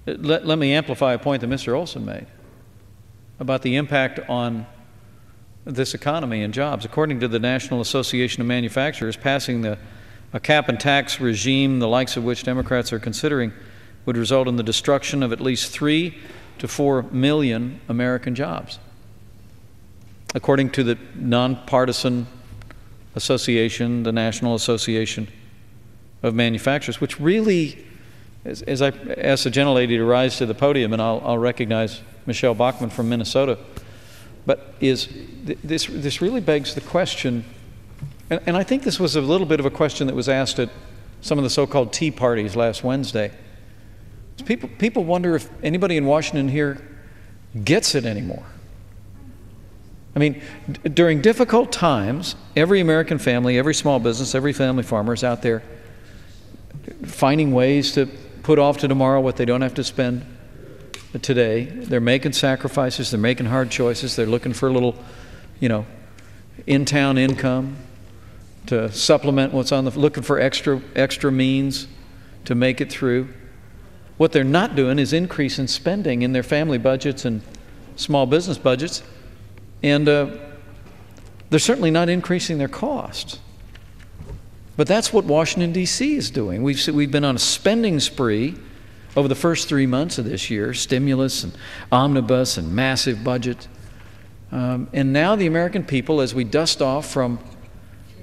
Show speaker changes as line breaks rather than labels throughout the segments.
Let me amplify a point that Mr. Olson made about the impact on this economy and jobs. According to the National Association of Manufacturers, passing a cap and tax regime, the likes of which Democrats are considering, would result in the destruction of at least 3 to 4 million American jobs, according to the nonpartisan association, the National Association of Manufacturers, which really, as I ask the gentlelady to rise to the podium, and I'll recognize Michelle Bachmann from Minnesota, but this really begs the question, and I think this was a little bit of a question that was asked at some of the so-called tea parties last Wednesday. People wonder if anybody in Washington here gets it anymore. I mean, during difficult times, every American family, every small business, every family farmer is out there finding ways to put off to tomorrow what they don't have to spend today. They're making sacrifices, they're making hard choices, they're looking for a little, in-town income to supplement what's on looking for extra means to make it through. What they're not doing is increasing spending in their family budgets and small business budgets, and they're certainly not increasing their costs. But that's what Washington, D.C. is doing. We've been on a spending spree over the first 3 months of this year, stimulus and omnibus and massive budget. And now the American people, as we dust off from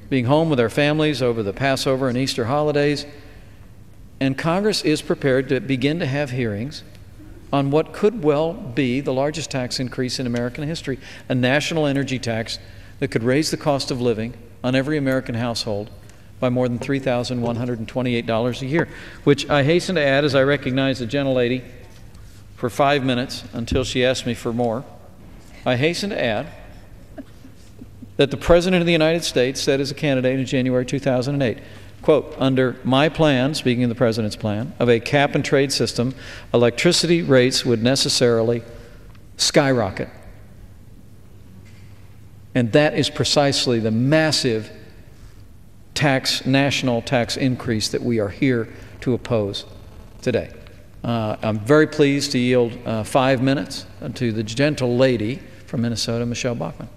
being home with our families over the Passover and Easter holidays, and Congress is prepared to begin to have hearings on what could well be the largest tax increase in American history, a national energy tax that could raise the cost of living on every American household by more than $3,128 a year, which I hasten to add, as I recognize the gentlelady for 5 minutes until she asks me for more, I hasten to add that the President of the United States said as a candidate in January 2008, quote, "Under my plan," speaking of the President's plan, "of a cap and trade system, electricity rates would necessarily skyrocket." And that is precisely the massive national tax increase that we are here to oppose today. I'm very pleased to yield 5 minutes to the gentle lady from Minnesota, Michelle Bachmann.